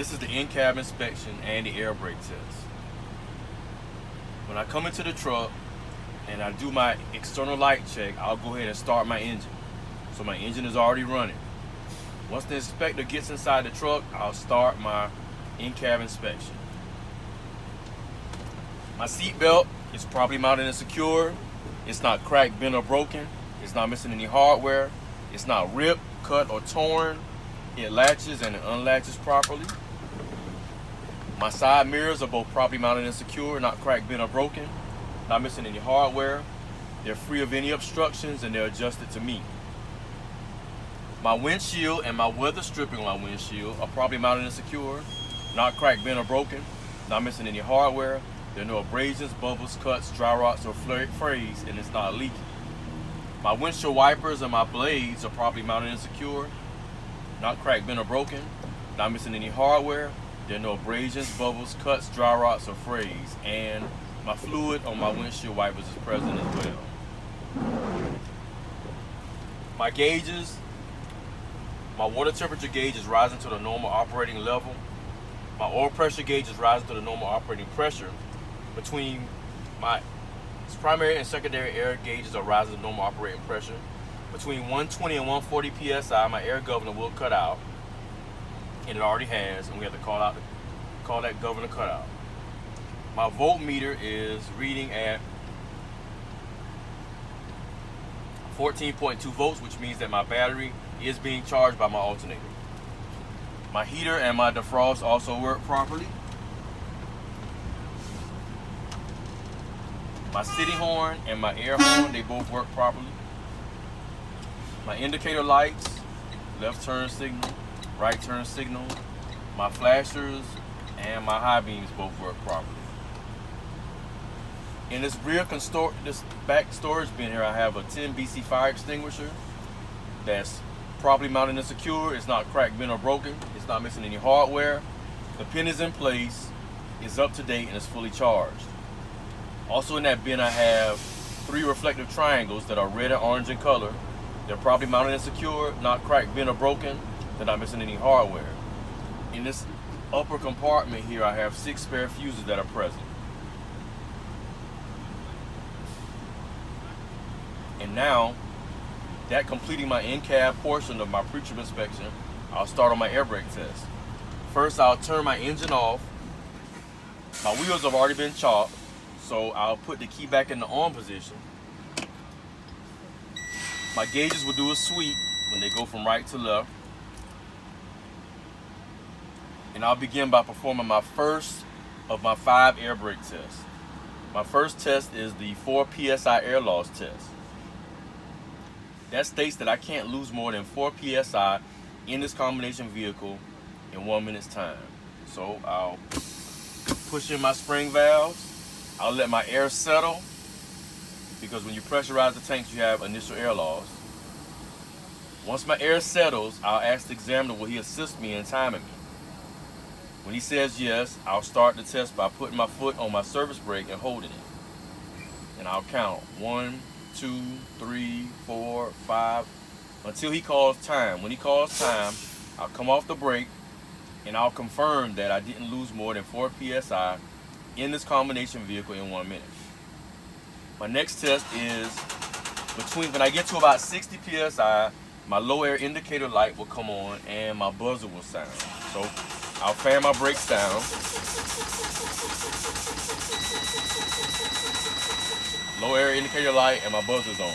This is the in-cab inspection and the air brake test. When I come into the truck and I do my external light check, I'll go ahead and start my engine. So my engine is already running. Once the inspector gets inside the truck, I'll start my in-cab inspection. My seat belt is properly mounted and secure. It's not cracked, bent, or broken. It's not missing any hardware. It's not ripped, cut, or torn. It latches and it unlatches properly. My side mirrors are both properly mounted and secure, not cracked, bent, or broken. Not missing any hardware. They're free of any obstructions and they're adjusted to me. My windshield and my weather stripping on my windshield are properly mounted and secure, not cracked, bent, or broken. Not missing any hardware. There are no abrasions, bubbles, cuts, dry rots, or frays, and it's not leaking. My windshield wipers and my blades are properly mounted and secure, not cracked, bent, or broken. Not missing any hardware. There are no abrasions, bubbles, cuts, dry rots, or frays, and my fluid on my windshield wipers is present as well. My gauges, my water temperature gauge is rising to the normal operating level. My oil pressure gauge is rising to the normal operating pressure. Between my primary and secondary air gauges are rising to normal operating pressure. Between 120 and 140 psi, my air governor will cut out, and it already has, and we have to call that governor cutout. My voltmeter is reading at 14.2 volts, which means that my battery is being charged by my alternator. My heater and my defrost also work properly. My city horn and my air horn, they both work properly. My indicator lights, left turn signal, right turn signal, my flashers, and my high beams both work properly. In this this back storage bin here, I have a 10 BC fire extinguisher that's properly mounted and secure. It's not cracked, bent, or broken. It's not missing any hardware. The pin is in place, it's up to date, and it's fully charged. Also in that bin, I have 3 reflective triangles that are red and orange in color. They're properly mounted and secure, not cracked, bent, or broken. They're not missing any hardware. In this upper compartment here, I have 6 spare fuses that are present. And now, that completing my in-cab portion of my pre-trip inspection, I'll start on my air brake test. First, I'll turn my engine off. My wheels have already been chopped, so I'll put the key back in the on position. My gauges will do a sweep when they go from right to left. And I'll begin by performing my first of my 5 air brake tests. My first test is the 4 PSI air loss test. That states that I can't lose more than 4 PSI in this combination vehicle in 1 minute's time. So I'll push in my spring valves. I'll let my air settle, because when you pressurize the tanks, you have initial air loss. Once my air settles, I'll ask the examiner, will he assist me in timing me? When he says yes, I'll start the test by putting my foot on my service brake and holding it. And I'll count 1, 2, 3, 4, 5, until he calls time. When he calls time, I'll come off the brake and I'll confirm that I didn't lose more than 4 PSI in this combination vehicle in 1 minute. My next test is when I get to about 60 PSI, my low air indicator light will come on and my buzzer will sound. So I'll fan my brakes down. Low air indicator light and my buzzer's on.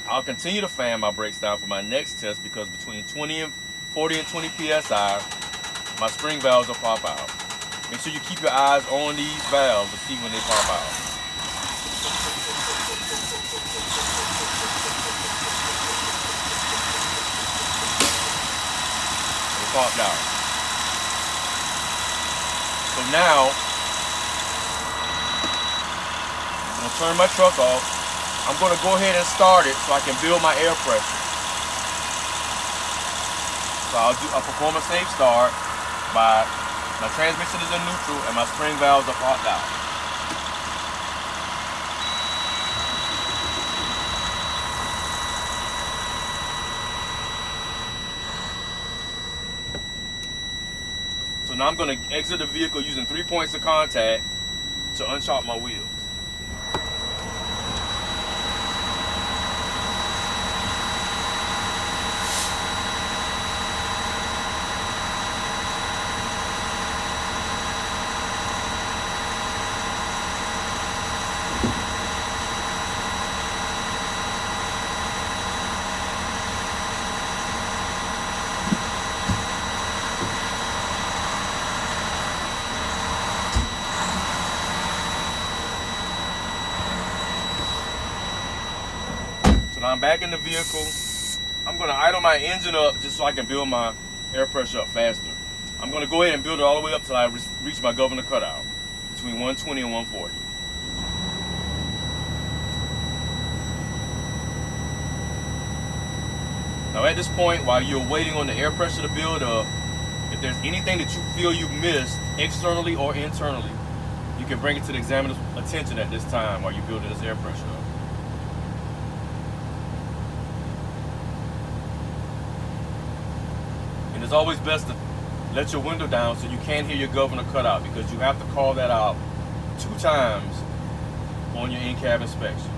I'll continue to fan my brakes down for my next test, because between 40 and 20 PSI, my spring valves will pop out. Make sure you keep your eyes on these valves to see when they pop out. They popped out. So now, I'm going to turn my truck off. I'm going to go ahead and start it so I can build my air pressure. So I'll perform a safe start by my transmission is in neutral and my spring valves are popped out. So now I'm going to exit the vehicle using 3 points of contact to unchalk my wheels. So now I'm back in the vehicle. I'm going to idle my engine up just so I can build my air pressure up faster. I'm going to go ahead and build it all the way up till I reach my governor cutout between 120 and 140. Now at this point, while you're waiting on the air pressure to build up, if there's anything that you feel you missed externally or internally, you can bring it to the examiner's attention at this time while you're building this air pressure up. And it's always best to let your window down so you can't hear your governor cutout, because you have to call that out 2 times on your in-cab inspection.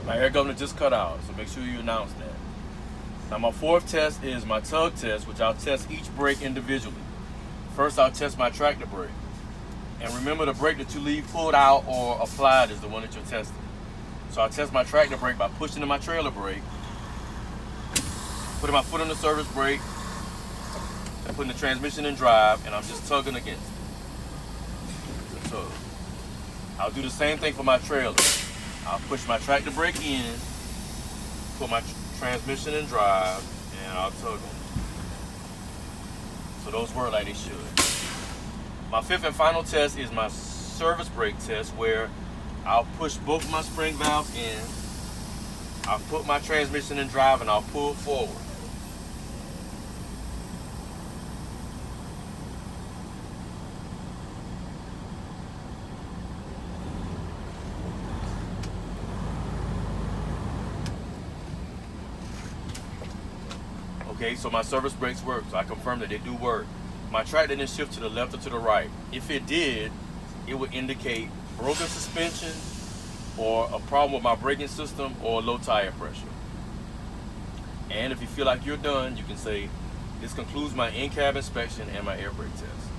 My air governor just cut out, so make sure you announce that. Now my 4th test is my tug test, which I'll test each brake individually. First I'll test my tractor brake. And remember, the brake that you leave pulled out or applied is the one that you're testing. So I'll test my tractor brake by pushing in my trailer brake, putting my foot on the service brake, and putting the transmission in drive, and I'm just tugging against it. It's a tug. I'll do the same thing for my trailer. I'll push my tractor brake in, put my transmission in drive, and I'll tug them. So those work like they should. My 5th and final test is my service brake test, where I'll push both my spring valves in, I'll put my transmission in drive, and I'll pull forward. Okay, so my service brakes work, so I confirm that they do work. My tractor didn't shift to the left or to the right. If it did, it would indicate broken suspension or a problem with my braking system or low tire pressure. And if you feel like you're done, you can say, this concludes my in-cab inspection and my air brake test.